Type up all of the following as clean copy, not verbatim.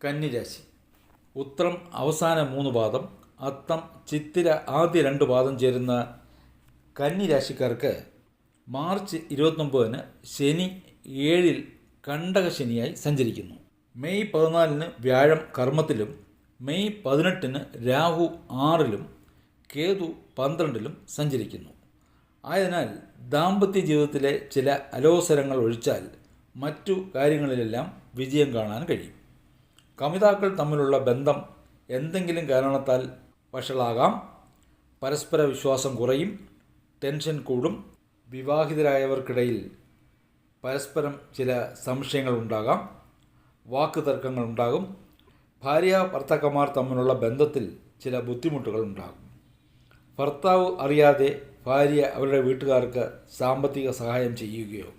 കന്നിരാശി. ഉത്രം അവസാന 3 പാദം, അത്തം ചിത്തിര ആദ്യ 2 പാദം ചേരുന്ന കന്നിരാശിക്കാർക്ക് മാർച്ച് 29-ന് ശനി 7-ൽ കണ്ടകശനിയായി സഞ്ചരിക്കുന്നു. മെയ് 14-ന് വ്യാഴം കർമ്മത്തിലും മെയ് 18-ന് രാഹു 6-ലും കേതു 12-ലും സഞ്ചരിക്കുന്നു. ആയതിനാൽ ദാമ്പത്യ ജീവിതത്തിലെ ചില അലോസരങ്ങൾ ഒഴിച്ചാൽ മറ്റു കാര്യങ്ങളിലെല്ലാം വിജയം കാണാൻ കഴിയും. കമിതാക്കൾ തമ്മിലുള്ള ബന്ധം എന്തെങ്കിലും കാരണത്താൽ വഷളാകാം. പരസ്പര വിശ്വാസം കുറയും, ടെൻഷൻ കൂടും. വിവാഹിതരായവർക്കിടയിൽ പരസ്പരം ചില സംശയങ്ങൾ ഉണ്ടാകാം, വാക്ക് തർക്കങ്ങൾ ഉണ്ടാകും. ഭാര്യ ഭർത്താക്കന്മാർ തമ്മിലുള്ള ബന്ധത്തിൽ ചില ബുദ്ധിമുട്ടുകൾ ഉണ്ടാകും. ഭർത്താവ് അറിയാതെ ഭാര്യ അവരുടെ വീട്ടുകാർക്ക് സാമ്പത്തിക സഹായം ചെയ്യുകയോ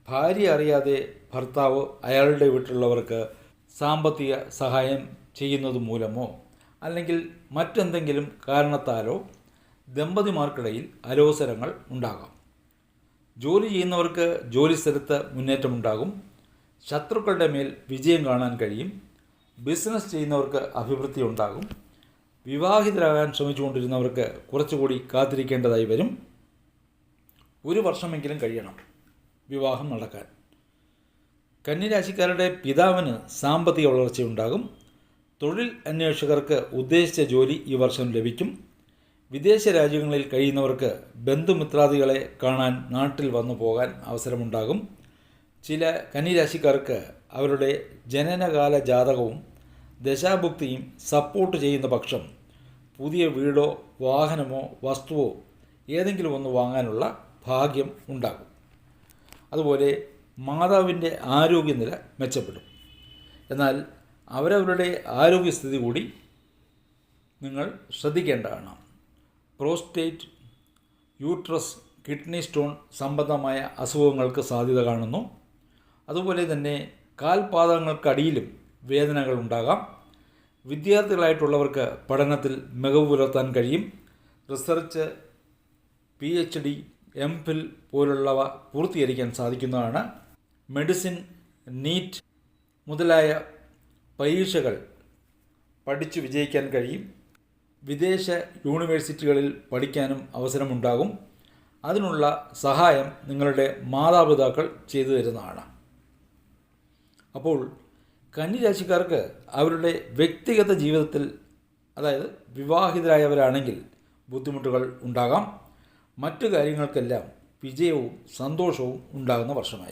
ഭാര്യ അറിയാതെ ഭർത്താവ് അയാളുടെ വീട്ടിലുള്ളവർക്ക് സാമ്പത്തിക സഹായം ചെയ്യുന്നത് മൂലമോ അല്ലെങ്കിൽ മറ്റെന്തെങ്കിലും കാരണത്താലോ ദമ്പതിമാർക്കിടയിൽ അലോസരങ്ങൾ ഉണ്ടാകാം. ജോലി ചെയ്യുന്നവർക്ക് ജോലിസ്ഥലത്ത് മുന്നേറ്റമുണ്ടാകും. ശത്രുക്കളുടെ മേൽ വിജയം കാണാൻ കഴിയും. ബിസിനസ് ചെയ്യുന്നവർക്ക് അഭിവൃദ്ധി ഉണ്ടാകും. വിവാഹിതരാകാൻ ശ്രമിച്ചുകൊണ്ടിരുന്നവർക്ക് കുറച്ചുകൂടി കാത്തിരിക്കേണ്ടതായി വരും. 1 വർഷമെങ്കിലും കഴിയണം വിവാഹം നടക്കാൻ. കന്നിരാശിക്കാരുടെ പിതാവിന് സാമ്പത്തിക വളർച്ചയുണ്ടാകും. തൊഴിൽ അന്വേഷകർക്ക് ഉദ്ദേശിച്ച ജോലി ഈ വർഷം ലഭിക്കും. വിദേശ രാജ്യങ്ങളിൽ കഴിയുന്നവർക്ക് ബന്ധുമിത്രാദികളെ കാണാൻ നാട്ടിൽ വന്നു പോകാൻ അവസരമുണ്ടാകും. ചില കന്നിരാശിക്കാർക്ക് അവരുടെ ജനനകാല ജാതകവും ദശാഭുക്തിയും സപ്പോർട്ട് ചെയ്യുന്ന പക്ഷം പുതിയ വീടോ വാഹനമോ വസ്തുവോ ഏതെങ്കിലും ഒന്ന് വാങ്ങാനുള്ള ഭാഗ്യം ഉണ്ടാകും. അതുപോലെ മാതാവിൻ്റെ ആരോഗ്യനില മെച്ചപ്പെടും. എന്നാൽ അവരവരുടെ ആരോഗ്യസ്ഥിതി കൂടി നിങ്ങൾ ശ്രദ്ധിക്കേണ്ടതാണ്. പ്രോസ്റ്റേറ്റ്, യൂട്രസ്, കിഡ്നി സ്റ്റോൺ സംബന്ധമായ അസുഖങ്ങൾക്ക് സാധ്യത കാണുന്നു. അതുപോലെ തന്നെ കാൽപാദങ്ങൾക്കടിയിലും വേദനകൾ ഉണ്ടാകാം. വിദ്യാർത്ഥികളായിട്ടുള്ളവർക്ക് പഠനത്തിൽ മികവ് പുലർത്താൻ കഴിയും. റിസർച്ച്, PhD, MPhil പോലുള്ളവ പൂർത്തീകരിക്കാൻ സാധിക്കുന്നതാണ്. മെഡിസിൻ, നീറ്റ് മുതലായ പരീക്ഷകൾ പഠിച്ചു വിജയിക്കാൻ കഴിയും. വിദേശ യൂണിവേഴ്സിറ്റികളിൽ പഠിക്കാനും അവസരമുണ്ടാകും. അതിനുള്ള സഹായം നിങ്ങളുടെ മാതാപിതാക്കൾ ചെയ്തു തരുന്നതാണ്. അപ്പോൾ കന്നിരാശിക്കാർക്ക് അവരുടെ വ്യക്തിഗത ജീവിതത്തിൽ, അതായത് വിവാഹിതരായവരാണെങ്കിൽ ബുദ്ധിമുട്ടുകൾ ഉണ്ടാകാം. മറ്റു കാര്യങ്ങൾക്കെല്ലാം വിജയവും സന്തോഷവും ഉണ്ടാകുന്ന വർഷമായിരിക്കും.